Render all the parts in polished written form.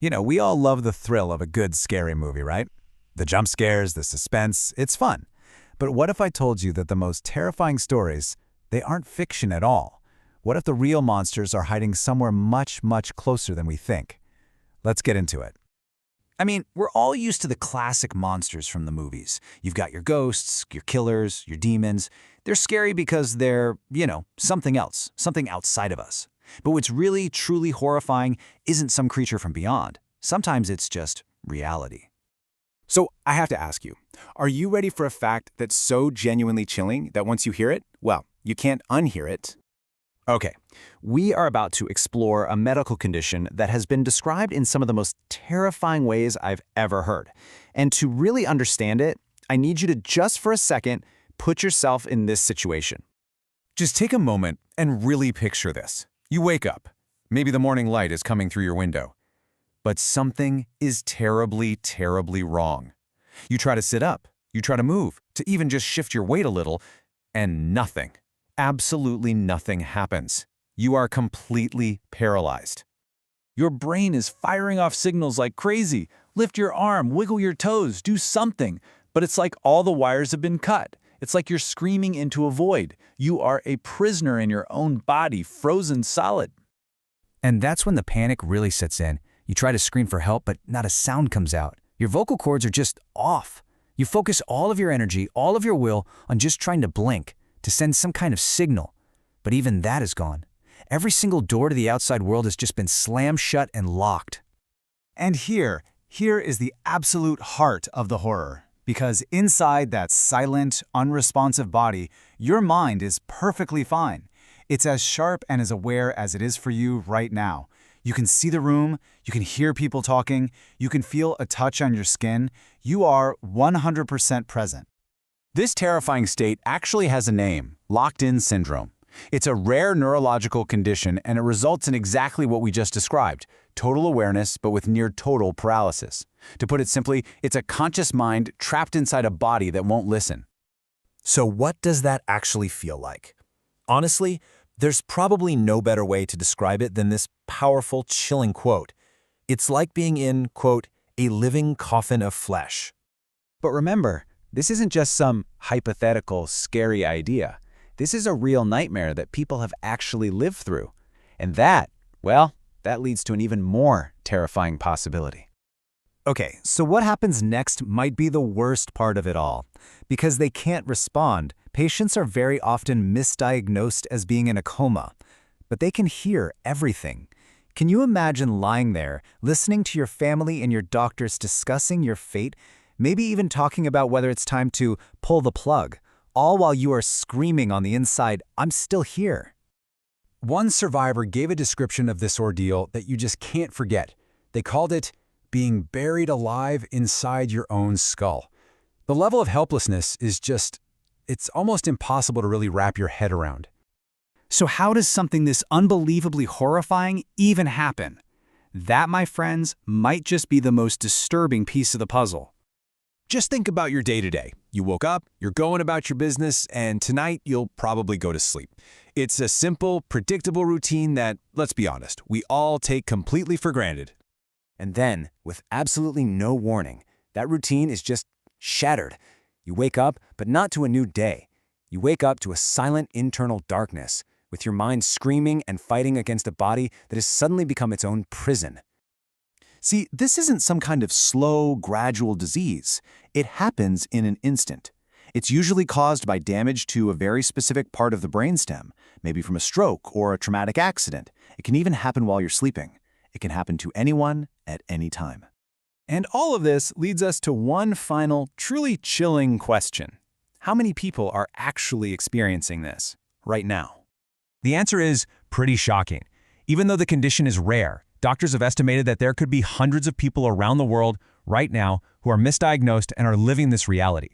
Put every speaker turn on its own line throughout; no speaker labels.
We all love the thrill of a good scary movie, right? The jump scares, the suspense, it's fun. But what if I told you that the most terrifying stories, they aren't fiction at all? What if the real monsters are hiding somewhere much, much closer than we think? Let's get into it. I mean, we're all used to the classic monsters from the movies. You've got your ghosts, your killers, your demons. They're scary because they're something else, something outside of us. But what's really, truly horrifying isn't some creature from beyond. Sometimes it's just reality.
So I have to ask you, are you ready for a fact that's so genuinely chilling that once you hear it, well, you can't unhear it?
Okay, we are about to explore a medical condition that has been described in some of the most terrifying ways I've ever heard. And to really understand it, I need you to just for a second put yourself in this situation.
Just take a moment and really picture this. You wake up. Maybe the morning light is coming through your window. But something is terribly, terribly wrong. You try to sit up. You try to move, to even just shift your weight a little, and nothing. Absolutely nothing happens. You are completely paralyzed.
Your brain is firing off signals like crazy. Lift your arm, wiggle your toes, do something. But it's like all the wires have been cut. It's like you're screaming into a void. You are a prisoner in your own body, frozen solid.
And that's when the panic really sets in. You try to scream for help, but not a sound comes out. Your vocal cords are just off. You focus all of your energy, all of your will, on just trying to blink, to send some kind of signal. But even that is gone. Every single door to the outside world has just been slammed shut and locked.
And here is the absolute heart of the horror. Because inside that silent, unresponsive body, your mind is perfectly fine. It's as sharp and as aware as it is for you right now. You can see the room, you can hear people talking, you can feel a touch on your skin. You are 100% present.
This terrifying state actually has a name, locked-in syndrome. It's a rare neurological condition and it results in exactly what we just described, total awareness but with near total paralysis. To put it simply, it's a conscious mind trapped inside a body that won't listen.
So what does that actually feel like? Honestly, there's probably no better way to describe it than this powerful, chilling quote. It's like being in, quote, a living coffin of flesh.
But remember, this isn't just some hypothetical, scary idea. This is a real nightmare that people have actually lived through. And that leads to an even more terrifying possibility. Okay, so what happens next might be the worst part of it all. Because they can't respond, patients are very often misdiagnosed as being in a coma. But they can hear everything. Can you imagine lying there, listening to your family and your doctors discussing your fate, maybe even talking about whether it's time to pull the plug, all while you are screaming on the inside, "I'm still here"?
One survivor gave a description of this ordeal that you just can't forget. They called it being buried alive inside your own skull. The level of helplessness is it's almost impossible to really wrap your head around.
So how does something this unbelievably horrifying even happen? That, my friends, might just be the most disturbing piece of the puzzle.
Just think about your day-to-day. You woke up, you're going about your business, and tonight you'll probably go to sleep. It's a simple, predictable routine that, let's be honest, we all take completely for granted.
And then, with absolutely no warning, that routine is just shattered. You wake up, but not to a new day. You wake up to a silent internal darkness, with your mind screaming and fighting against a body that has suddenly become its own prison. See, this isn't some kind of slow, gradual disease. It happens in an instant. It's usually caused by damage to a very specific part of the brainstem, maybe from a stroke or a traumatic accident. It can even happen while you're sleeping. It can happen to anyone at any time.
And all of this leads us to one final, truly chilling question. How many people are actually experiencing this right now?
The answer is pretty shocking. Even though the condition is rare, doctors have estimated that there could be hundreds of people around the world right now who are misdiagnosed and are living this reality.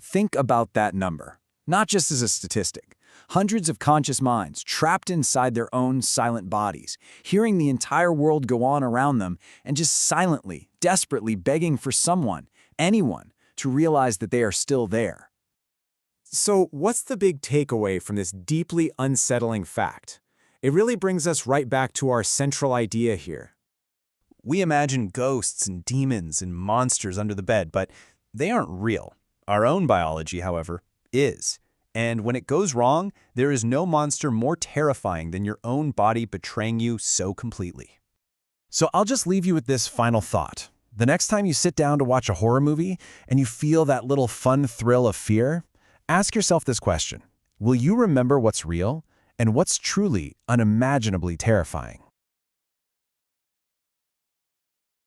Think about that number, not just as a statistic. Hundreds of conscious minds trapped inside their own silent bodies, hearing the entire world go on around them and just silently, desperately begging for someone, anyone, to realize that they are still there. So what's the big takeaway from this deeply unsettling fact? It really brings us right back to our central idea here.
We imagine ghosts and demons and monsters under the bed, but they aren't real. Our own biology, however, is. And when it goes wrong, there is no monster more terrifying than your own body betraying you so completely.
So I'll just leave you with this final thought. The next time you sit down to watch a horror movie and you feel that little fun thrill of fear, ask yourself this question. Will you remember what's real and what's truly unimaginably terrifying?